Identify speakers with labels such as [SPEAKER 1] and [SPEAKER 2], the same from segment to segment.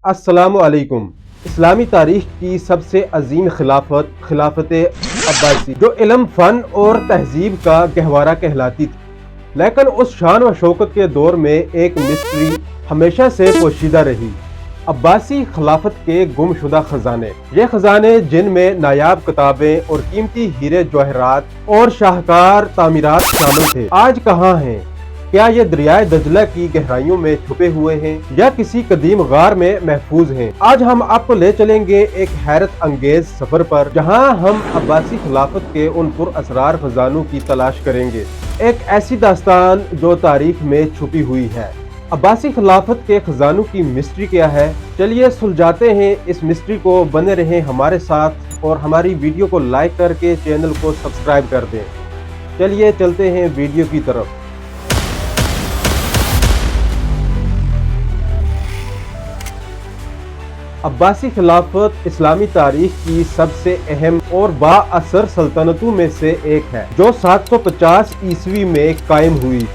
[SPEAKER 1] अस्सलामु अलैकुम। इस्लामी तारीख की सबसे अजीम खिलाफत अब्बासी, जो इल्म, फ़न और तहजीब का गहवारा कहलाती थी, लेकिन उस शान व शौकत के दौर में एक मिस्ट्री हमेशा से पोशीदा रही। अब्बासी खिलाफत के गुमशुदा खजाने। ये खजाने, जिनमें नायाब किताबें और कीमती हीरे जवाहरात और शाहकार तामीरात शामिल थे, आज कहाँ हैं? क्या ये दरियाए दजला की गहराइयों में छुपे हुए हैं या किसी कदीम गार में महफूज हैं? आज हम आपको ले चलेंगे एक हैरत अंगेज सफर पर, जहां हम अब्बासी खिलाफत के उन पुरअसरार खजानों की तलाश करेंगे। एक ऐसी दास्तान जो तारीख में छुपी हुई है। अब्बासी खिलाफत के खजानों की मिस्ट्री क्या है? चलिए सुलझाते हैं इस मिस्ट्री को। बने रहें हमारे साथ और हमारी वीडियो को लाइक करके चैनल को सब्सक्राइब कर दें। चलिए चलते हैं वीडियो की तरफ। अब्बासी खिलाफत इस्लामी तारीख की सबसे अहम और बाअसर सल्तनतों में से एक है, जो 750 ईस्वी में कायम हुई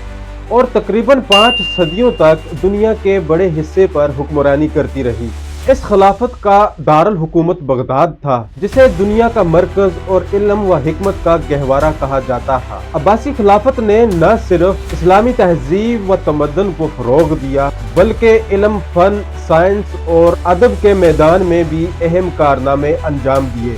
[SPEAKER 1] और तकरीबन 5 सदियों तक दुनिया के बड़े हिस्से पर हुक्मरानी करती रही। इस खिलाफत का दारुल हुकूमत बगदाद था, जिसे दुनिया का मरकज और इल्म व हिकमत का गहवारा कहा जाता था। अब्बासी खिलाफत ने न सिर्फ इस्लामी तहजीब व तमद्दुन को फरोग दिया, बल्कि इल्म, फन, साइंस और अदब के मैदान में भी अहम कारनामे अंजाम दिए।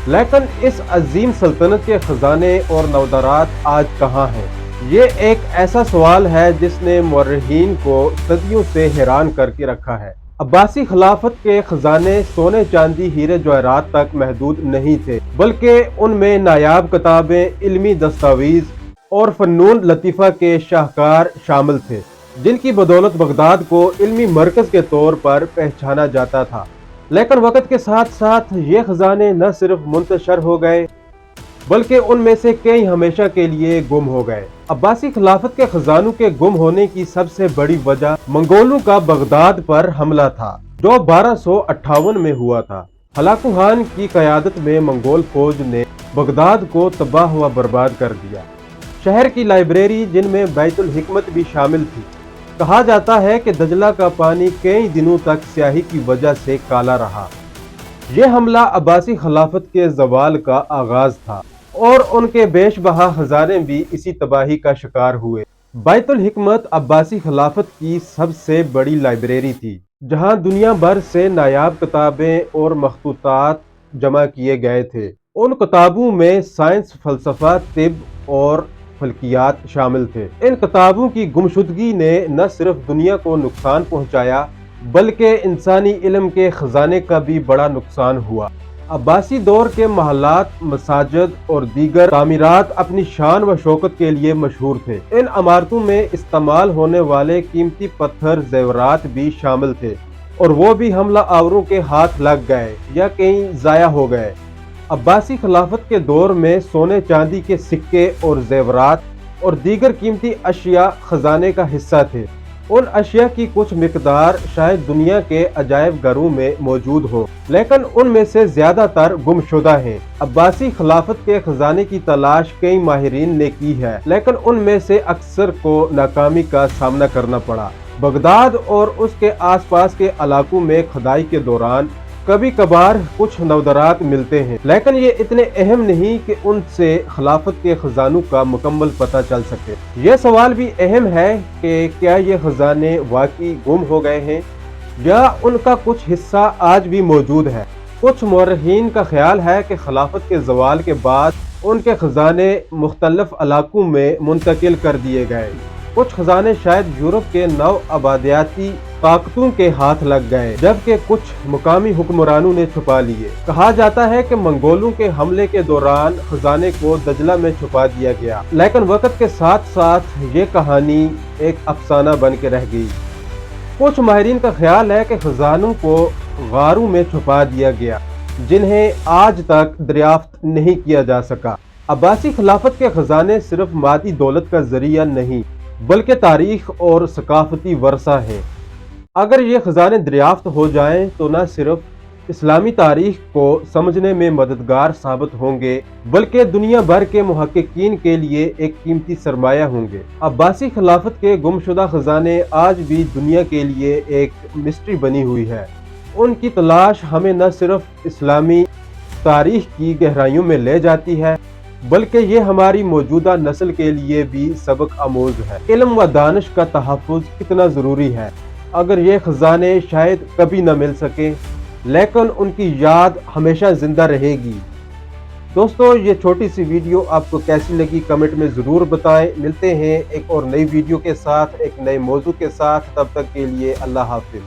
[SPEAKER 1] लेकिन इस अजीम सल्तनत के खजाने और नवदारात आज कहाँ हैं? ये एक ऐसा सवाल है जिसने मुअर्रिखीन को सदियों से हैरान करके रखा है। अब्बासी खिलाफत के खजाने सोने, चांदी, हीरे जवाहरात तक महदूद नहीं थे, बल्कि उनमें नायाब किताबें, इल्मी दस्तावेज और फन्नून लतीफ़ा के शाहकार शामिल थे, जिनकी बदौलत बगदाद को इल्मी मरकज के तौर पर पहचाना जाता था। लेकिन वक़्त के साथ साथ ये खजाने न सिर्फ मुंतशर हो गए, बल्कि उनमें से कई हमेशा के लिए गुम हो गए। अब्बासी खिलाफत के खजानों के गुम होने की सबसे बड़ी वजह मंगोलों का बगदाद पर हमला था, जो 1258 में हुआ था। हलाकू खान की क़यादत में मंगोल फौज ने बगदाद को तबाह व बर्बाद कर दिया। शहर की लाइब्रेरी, जिनमें बैतुल हिकमत भी शामिल थी, कहा जाता है कि दजला का पानी कई दिनों तक स्याही की वजह से काला रहा। यह हमला अब्बासी खिलाफत के ज़वाल का आगाज था और उनके बेशबहा खजाने भी इसी तबाही का शिकार हुए। बैतुल हिकमत अब्बासी खिलाफत की सबसे बड़ी लाइब्रेरी थी, जहां दुनिया भर से नायाब किताबें और मखतूतात जमा किए गए थे। उन किताबों में साइंस, फलसफा, तिब और फल्कियात शामिल थे। इन किताबों की गुमशुदगी ने न सिर्फ दुनिया को नुकसान पहुंचाया, बल्कि इंसानी इल्म के खजाने का भी बड़ा नुकसान हुआ। अब्बासी दौर के महलात, मसाजिद और दीगर तामीरात अपनी शान व शौकत के लिए मशहूर थे। इन इमारतों में इस्तेमाल होने वाले कीमती पत्थर, जेवरात भी शामिल थे, और वो भी हमला आवरों के हाथ लग गए या कहीं ज़ाया हो गए। अब्बासी खिलाफत के दौर में सोने, चांदी के सिक्के और जेवरात और दीगर कीमती अशिया खजाने का हिस्सा थे। उन अशिया की कुछ मिकदार शायद दुनिया के अजायब घरों में मौजूद हो, लेकिन उनमें से ज्यादातर गुमशुदा हैं। अब्बासी खिलाफत के खजाने की तलाश कई माहिरीन ने की है, लेकिन उनमें से अक्सर को नाकामी का सामना करना पड़ा। बगदाद और उसके आसपास के इलाकों में खुदाई के दौरान कभी कभार कुछ नवदारात मिलते हैं, लेकिन ये इतने अहम नहीं कि उनसे खिलाफत के खजानों का मुकम्मल पता चल सके। यह सवाल भी अहम है कि क्या ये खजाने वाकई गुम हो गए हैं या उनका कुछ हिस्सा आज भी मौजूद है। कुछ मुअर्रिखीन का ख्याल है कि खिलाफत के ज़वाल के बाद उनके खजाने मुख्तलिफ इलाकों में मुंतकिल कर दिए गए। कुछ खजाने शायद यूरोप के नव आबादियाती ताकतों के हाथ लग गए, जबकि कुछ मुकामी हुक्मरानों ने छुपा लिए। कहा जाता है कि मंगोलों के हमले के दौरान खजाने को दजला में छुपा दिया गया, लेकिन वक़्त के साथ साथ ये कहानी एक अफसाना बन के रह गई। कुछ माहिरीन का ख्याल है कि खजानों को गारों में छुपा दिया गया, जिन्हें आज तक दरियाफ्त नहीं किया जा सका। अब्बासी खिलाफत के खजाने सिर्फ मादी दौलत का जरिया नहीं, बल्कि तारीख और सकाफती वर्सा है। अगर ये खजाने दरियाफ्त हो जाएं तो न सिर्फ इस्लामी तारीख को समझने में मददगार साबित होंगे, बल्कि दुनिया भर के मुहक्किकीन के लिए एक कीमती सरमाया होंगे। अब्बासी खिलाफत के गुमशुदा खजाने आज भी दुनिया के लिए एक मिस्ट्री बनी हुई है। उनकी तलाश हमें न सिर्फ इस्लामी तारीख की गहराइयों में ले जाती है, बल्कि ये हमारी मौजूदा नस्ल के लिए भी सबक आमोज है। इल्म व दानिश का तहफ़्फ़ुज़ कितना ज़रूरी है। अगर ये खजाने शायद कभी न मिल सके, लेकिन उनकी याद हमेशा जिंदा रहेगी। दोस्तों, ये छोटी सी वीडियो आपको कैसी लगी कमेंट में ज़रूर बताएं। मिलते हैं एक और नई वीडियो के साथ, एक नए मौजू के साथ। तब तक के लिए अल्लाह हाफ़िज़।